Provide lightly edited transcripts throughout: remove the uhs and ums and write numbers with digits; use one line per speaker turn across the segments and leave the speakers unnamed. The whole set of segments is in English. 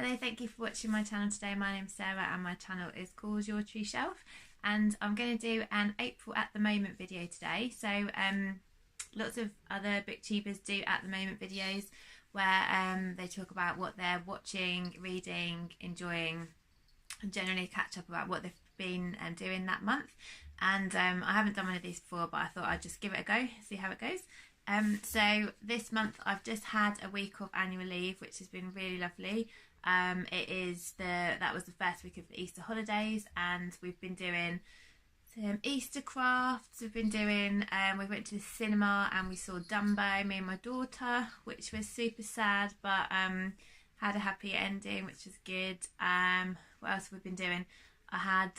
Hello, thank you for watching my channel today. My name's Sarah and my channel is called Your True Shelf, and I'm going to do an April at the moment video today. So lots of other booktubers do at the moment videos where they talk about what they're watching, reading, enjoying, and generally catch up about what they've been doing that month. And I haven't done one of these before, but I thought I'd just give it a go, see how it goes. So this month I've just had a week of annual leave, which has been really lovely. That was the first week of the Easter holidays, and we've been doing some Easter crafts. We've been doing we went to the cinema and we saw Dumbo, me and my daughter, which was super sad, but had a happy ending, which was good. What else have we been doing? I had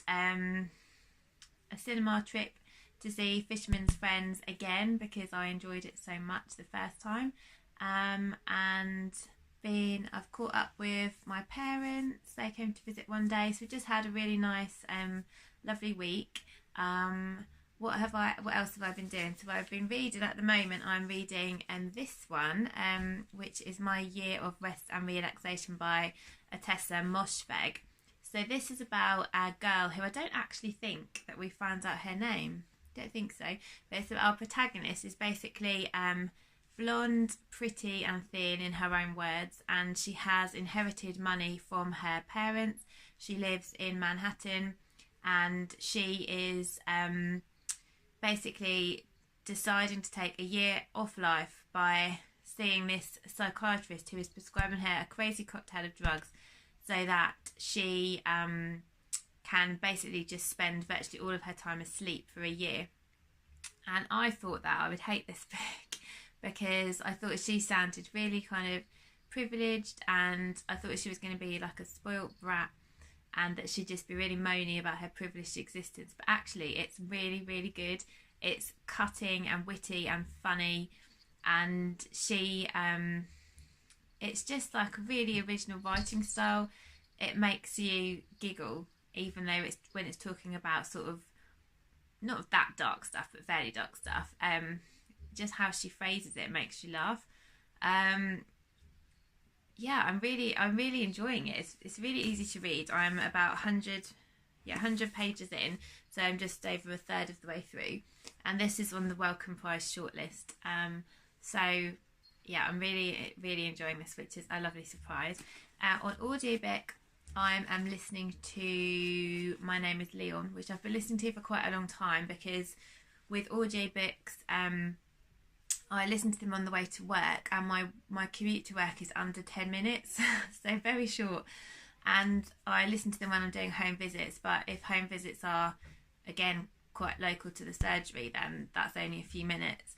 a cinema trip to see Fisherman's Friends again because I enjoyed it so much the first time, and I've caught up with my parents. They came to visit one day, so we just had a really nice lovely week. What else have I been doing? So I've been reading at the moment. I'm reading this one, which is My Year of Rest and Relaxation by Ottessa Moshfegh. So this is about a girl who I don't actually think that we found out her name. Don't think so. But it's our protagonist is basically blonde, pretty and thin in her own words, and she has inherited money from her parents. She lives in Manhattan, and she is basically deciding to take a year off life by seeing this psychiatrist who is prescribing her a crazy cocktail of drugs so that she can basically just spend virtually all of her time asleep for a year. And I thought that I would hate this book because I thought she sounded really kind of privileged, and I thought she was going to be like a spoilt brat and that she'd just be really moany about her privileged existence. But actually it's really, really good. It's cutting and witty and funny, and she it's just like a really original writing style. It makes you giggle, even though it's when it's talking about sort of not that dark stuff but fairly dark stuff. Just how she phrases it makes you laugh. Yeah, I'm really enjoying it. It's really easy to read. I'm about 100 pages in, so I'm just over a third of the way through, and this is on the Wellcome Prize shortlist. So yeah, I'm really enjoying this, which is a lovely surprise. On audiobook, I'm listening to My Name is Leon, which I've been listening to for quite a long time because with audiobooks, I listen to them on the way to work, and my commute to work is under 10 minutes, so very short. And I listen to them when I'm doing home visits, but if home visits are, again, quite local to the surgery, then that's only a few minutes.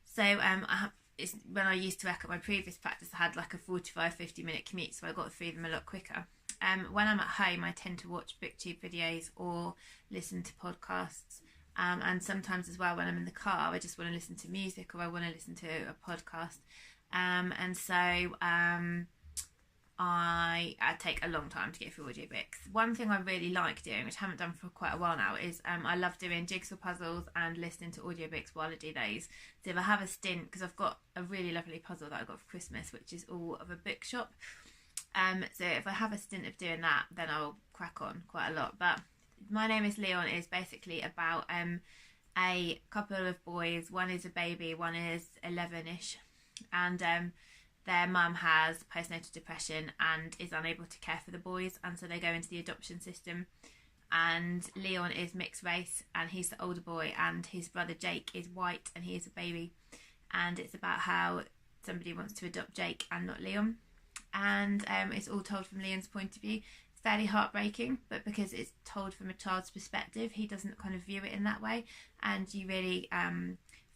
So when I used to work at my previous practice, I had like a 45-50 minute commute, so I got through them a lot quicker. When I'm at home, I tend to watch booktube videos or listen to podcasts. And sometimes as well when I'm in the car, I just want to listen to music or I want to listen to a podcast. And so I take a long time to get through audiobooks. One thing I really like doing, which I haven't done for quite a while now, is I love doing jigsaw puzzles and listening to audiobooks while I do those. So if I have a stint, because I've got a really lovely puzzle that I got for Christmas, which is all of a bookshop. So if I have a stint of doing that, then I'll crack on quite a lot. But My Name is Leon is basically about a couple of boys. One is a baby, one is 11-ish, and their mum has postnatal depression and is unable to care for the boys, and so they go into the adoption system. And Leon is mixed race, and he's the older boy, and his brother Jake is white and he is a baby, and it's about how somebody wants to adopt Jake and not Leon. And it's all told from Leon's point of view. It's fairly heartbreaking, but because it's told from a child's perspective, he doesn't kind of view it in that way, and you really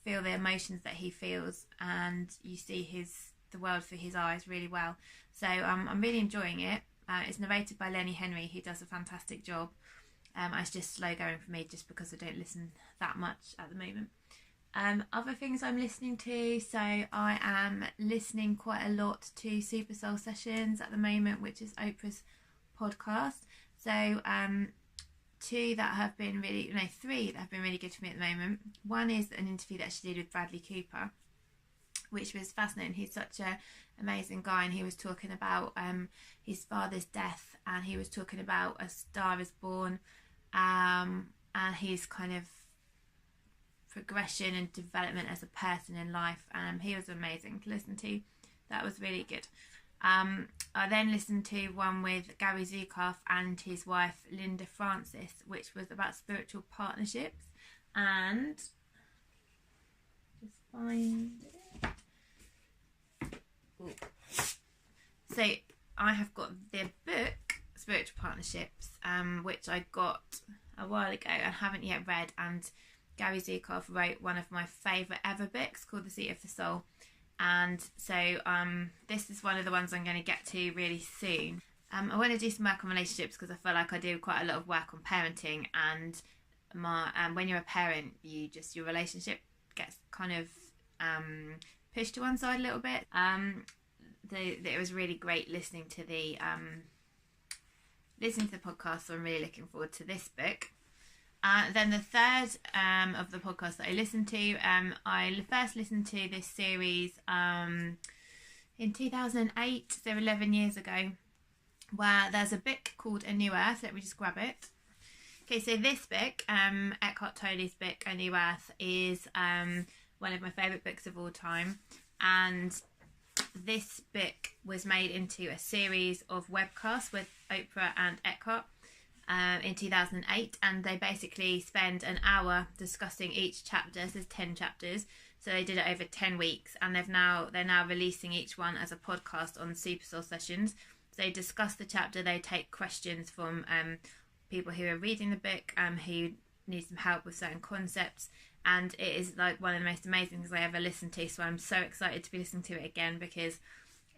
feel the emotions that he feels, and you see the world through his eyes really well. So I'm really enjoying it. It's narrated by Lenny Henry, who does a fantastic job. It's just slow going for me just because I don't listen that much at the moment. Other things I'm listening to, so I am listening quite a lot to Super Soul Sessions at the moment, which is Oprah's podcast. So three that have been really good for me at the moment. One is an interview that she did with Bradley Cooper, which was fascinating. He's such a amazing guy, and he was talking about his father's death, and he was talking about A Star Is Born, and his kind of progression and development as a person in life. He was amazing to listen to. That was really good. I then listened to one with Gary Zukav and his wife Linda Francis, which was about spiritual partnerships. And just find it. Ooh. So I have got the book Spiritual Partnerships, which I got a while ago and haven't yet read. And Gary Zukav wrote one of my favourite ever books called The Seat of the Soul. And so this is one of the ones I'm going to get to really soon. I want to do some work on relationships because I feel like I do quite a lot of work on parenting, and when you're a parent, your relationship gets kind of pushed to one side a little bit. It was really great listening to the podcast, so I'm really looking forward to this book. Then the third of the podcasts that I listened to, I first listened to this series in 2008, so 11 years ago, where there's a book called A New Earth. Let me just grab it. Okay, so this book, Eckhart Tolle's book, A New Earth, is one of my favourite books of all time. And this book was made into a series of webcasts with Oprah and Eckhart in 2008, and they basically spend an hour discussing each chapter. So there's 10 chapters, so they did it over 10 weeks, and they're now releasing each one as a podcast on Super Soul Sessions. So they discuss the chapter, they take questions from people who are reading the book, who need some help with certain concepts, and it is like one of the most amazing things I ever listened to. So I'm so excited to be listening to it again, because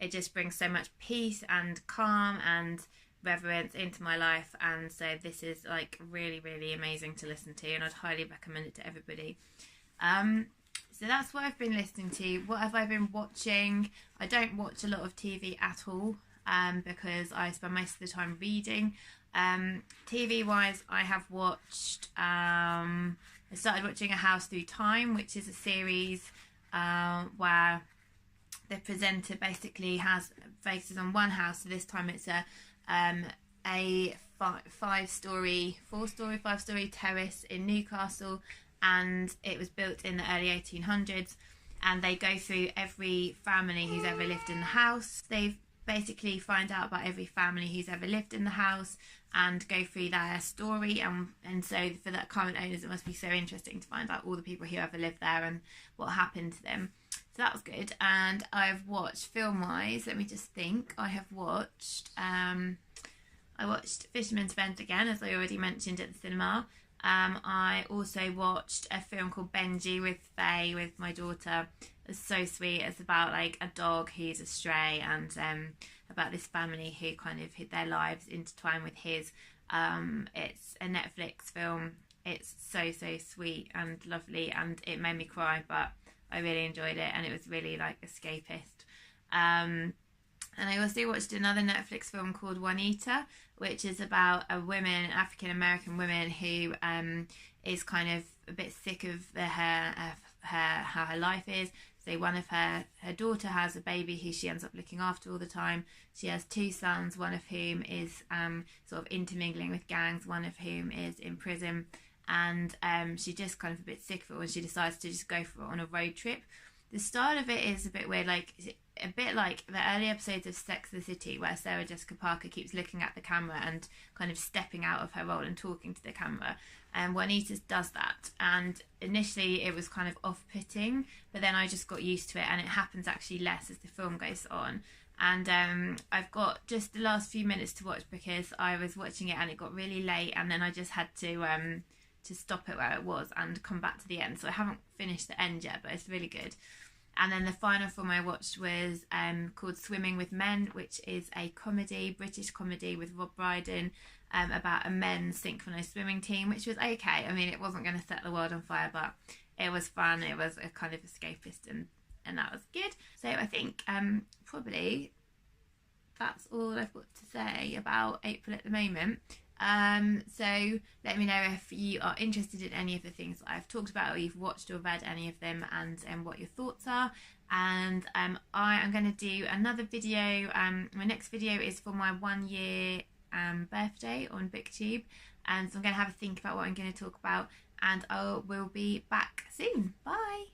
it just brings so much peace and calm and reverence into my life. And so this is like really, really amazing to listen to, and I'd highly recommend it to everybody. So that's what I've been listening to. What have I been watching? I don't watch a lot of TV at all, because I spend most of the time reading. TV wise, I have watched I started watching A House Through Time, which is a series where the presenter basically focuses on one house. So this time it's a five-story terrace in Newcastle, and it was built in the early 1800s, and they go through every family who's ever lived in the house. They basically find out about every family who's ever lived in the house and go through their story, and so for the current owners it must be so interesting to find out all the people who ever lived there and what happened to them. So that was good. And I've watched film-wise, let me just think. I watched Fisherman's Friend again, as I already mentioned, at the cinema. I also watched a film called Benji with Faye, with my daughter. It's so sweet. It's about like a dog who's a stray, and about this family who kind of their lives intertwine with his. It's a Netflix film. It's so sweet and lovely, and it made me cry, but I really enjoyed it, and it was really like escapist. And I also watched another Netflix film called Juanita, which is about African American woman who is kind of a bit sick of how her life is. So one of her daughter has a baby who she ends up looking after all the time. She has two sons, one of whom is sort of intermingling with gangs, one of whom is in prison, and she's just kind of a bit sick of it when she decides to just go for it on a road trip. The start of it is a bit weird, a bit like the early episodes of Sex and the City, where Sarah Jessica Parker keeps looking at the camera and kind of stepping out of her role and talking to the camera. And Juanita does that, and initially it was kind of off-putting, but then I just got used to it, and it happens actually less as the film goes on. And I've got just the last few minutes to watch, because I was watching it and it got really late, and then I just had to stop it where it was and come back to the end. So I haven't finished the end yet, but it's really good. And then the final film I watched was called Swimming with Men, which is a British comedy with Rob Brydon, about a men's synchronised swimming team, which was okay. I mean, it wasn't going to set the world on fire, but it was fun. It was a kind of escapist, and that was good. So I think probably that's all I've got to say about April at the moment. So let me know if you are interested in any of the things that I've talked about, or you've watched or read any of them, and what your thoughts are. And I am going to do another video. My next video is for my 1 year birthday on BookTube, and so I'm going to have a think about what I'm going to talk about, and I will be back soon. Bye.